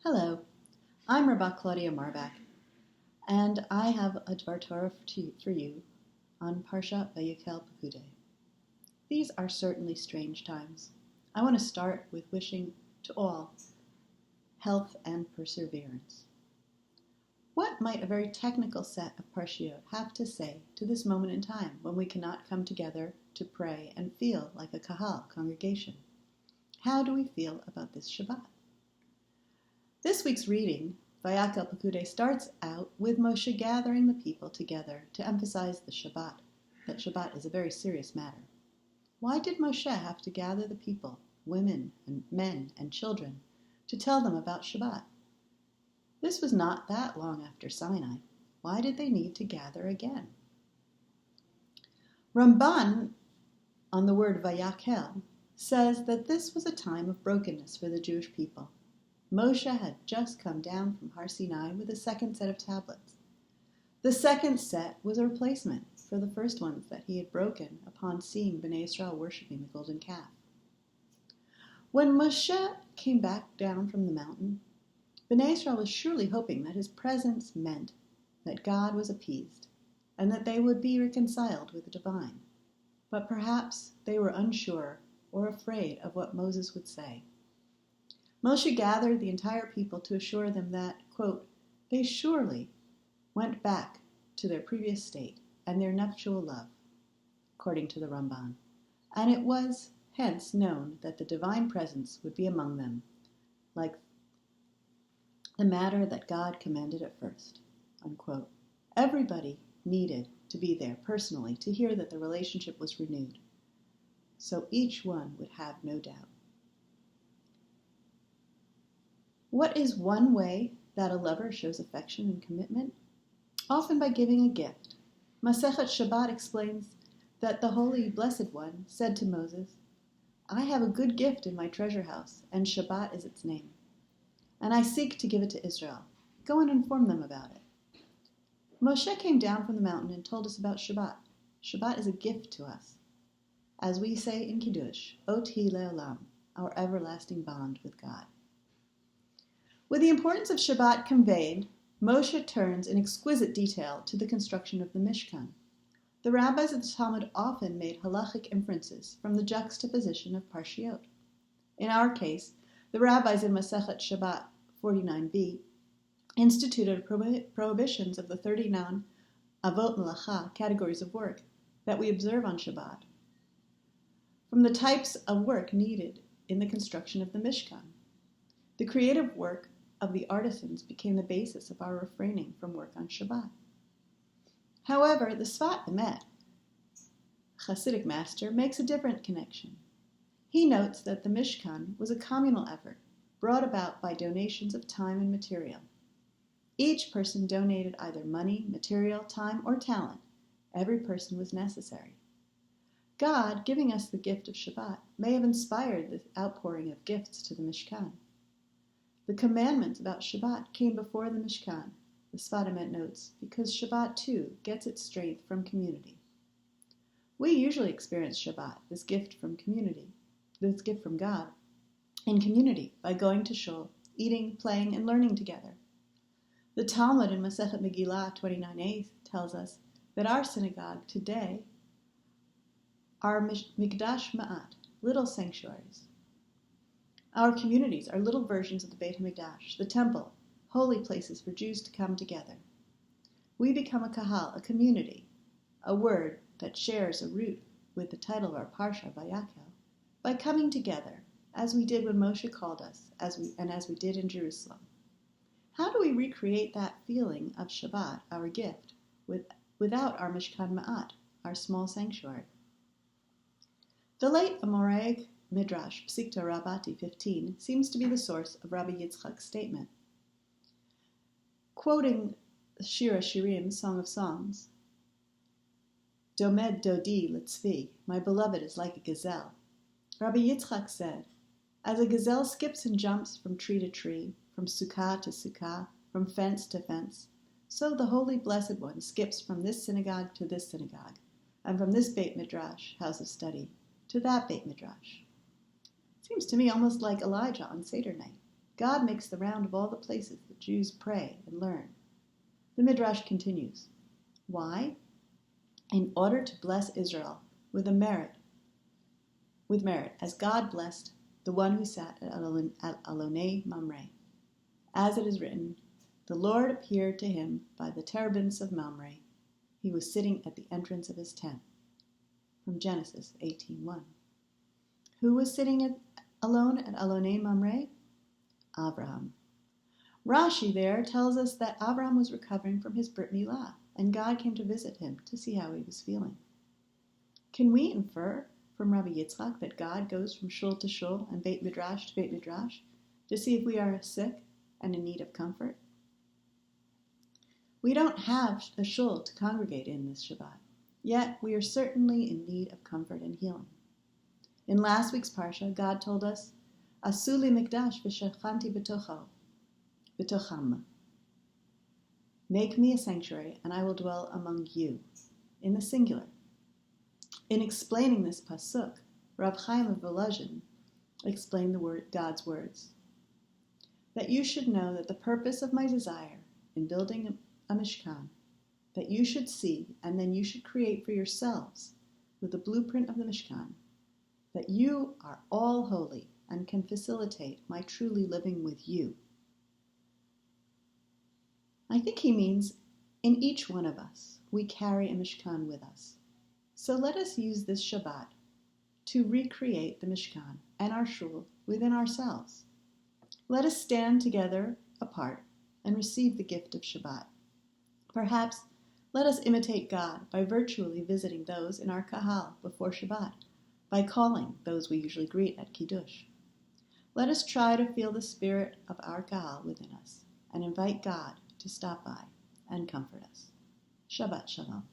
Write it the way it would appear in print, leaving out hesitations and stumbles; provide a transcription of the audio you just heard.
Hello, I'm Rabba Claudia and I have a D'var Torah for you on Parsha Vayakel Pekudei. These are certainly strange times. I want to start with wishing to all health and perseverance. What might a very technical set of Parshiot have to say to this moment in time when we cannot come together to pray and feel like a kahal, congregation? How do we feel about this Shabbat? This week's reading, Vayakel Pekudei, starts out with Moshe gathering the people together to emphasize the Shabbat, that Shabbat is a very serious matter. Why did Moshe have to gather the people, women and men and children, to tell them about Shabbat? This was not that long after Sinai. Why did they need to gather again? Ramban, on the word Vayakel, says that this was a time of brokenness for the Jewish people. Moshe had just come down from Har Sinai with a second set of tablets. The second set was a replacement for the first ones that he had broken upon seeing Bnei Israel worshiping the golden calf. When Moshe came back down from the mountain, Bnei Israel was surely hoping that his presence meant that God was appeased and that they would be reconciled with the divine. But perhaps they were unsure or afraid of what Moses would say. Moshe gathered the entire people to assure them that, quote, they surely went back to their previous state and their nuptial love, according to the Ramban, and it was hence known that the divine presence would be among them, like the matter that God commanded at first, unquote. Everybody needed to be there personally to hear that the relationship was renewed, so each one would have no doubt. What is one way that a lover shows affection and commitment? Often by giving a gift. Masechet Shabbat explains that the Holy Blessed One said to Moses, I have a good gift in my treasure house, and Shabbat is its name. And I seek to give it to Israel. Go and inform them about it. Moshe came down from the mountain and told us about Shabbat. Shabbat is a gift to us. As we say in Kiddush, Ot hi le'olam, our everlasting bond with God. With the importance of Shabbat conveyed, Moshe turns in exquisite detail to the construction of the Mishkan. The rabbis of the Talmud often made halachic inferences from the juxtaposition of Parshiot. In our case, the rabbis in Masechet Shabbat 49b instituted prohibitions of the 39 avot melacha, categories of work, that we observe on Shabbat, from the types of work needed in the construction of the Mishkan. The creative work of the artisans became the basis of our refraining from work on Shabbat. However, the Sfat Emet, Hasidic master, makes a different connection. He notes that the Mishkan was a communal effort brought about by donations of time and material. Each person donated either money, material, time, or talent. Every person was necessary. God, giving us the gift of Shabbat, may have inspired the outpouring of gifts to the Mishkan. The commandments about Shabbat came before the Mishkan, the Sfat Emet notes, because Shabbat too gets its strength from community. We usually experience Shabbat, this gift from God, in community by going to shul, eating, playing, and learning together. The Talmud in Masechet Megillah 29a tells us that our synagogue today are mikdash ma'at, little sanctuaries. Our communities are little versions of the Beit HaMikdash, the temple, holy places for Jews to come together. We become a kahal, a community, a word that shares a root with the title of our Parsha, Vayakel, by coming together, as we did when Moshe called us, as we did in Jerusalem. How do we recreate that feeling of Shabbat, our gift, without our Mishkan Ma'at, our small sanctuary? The late Amoraic Midrash, Psikta Rabbati 15, seems to be the source of Rabbi Yitzchak's statement. Quoting Shir HaShirim, Song of Songs, Domed Dodi Litzvi, my beloved is like a gazelle. Rabbi Yitzchak said, as a gazelle skips and jumps from tree to tree, from sukkah to sukkah, from fence to fence, so the Holy Blessed One skips from this synagogue to this synagogue, and from this Beit Midrash, house of study, to that Beit Midrash. Seems to me almost like Elijah on Seder night. God makes the round of all the places that Jews pray and learn. The Midrash continues. Why? In order to bless Israel with merit, as God blessed the one who sat at Alonei Mamre. As it is written, the Lord appeared to him by the terebinths of Mamre. He was sitting at the entrance of his tent. From Genesis 18:1. Who was sitting alone at Alonei Mamre? Abraham. Rashi there tells us that Abraham was recovering from his Brit Milah, and God came to visit him to see how he was feeling. Can we infer from Rabbi Yitzchak that God goes from shul to shul and Beit Midrash to Beit Midrash to see if we are sick and in need of comfort? We don't have a shul to congregate in this Shabbat, yet we are certainly in need of comfort and healing. In last week's Parsha, God told us, Asu li mikdash v'shechanti b'tocham. Make me a sanctuary, and I will dwell among you, in the singular. In explaining this pasuk, Rav Chaim of Volozhin explained God's words. That you should know that the purpose of my desire in building a Mishkan, that you should see and then you should create for yourselves with the blueprint of the Mishkan, that you are all holy and can facilitate my truly living with you. I think he means in each one of us, we carry a Mishkan with us. So let us use this Shabbat to recreate the Mishkan and our shul within ourselves. Let us stand together apart and receive the gift of Shabbat. Perhaps let us imitate God by virtually visiting those in our kahal before Shabbat, by calling those we usually greet at Kiddush. Let us try to feel the spirit of our kahal within us and invite God to stop by and comfort us. Shabbat Shalom.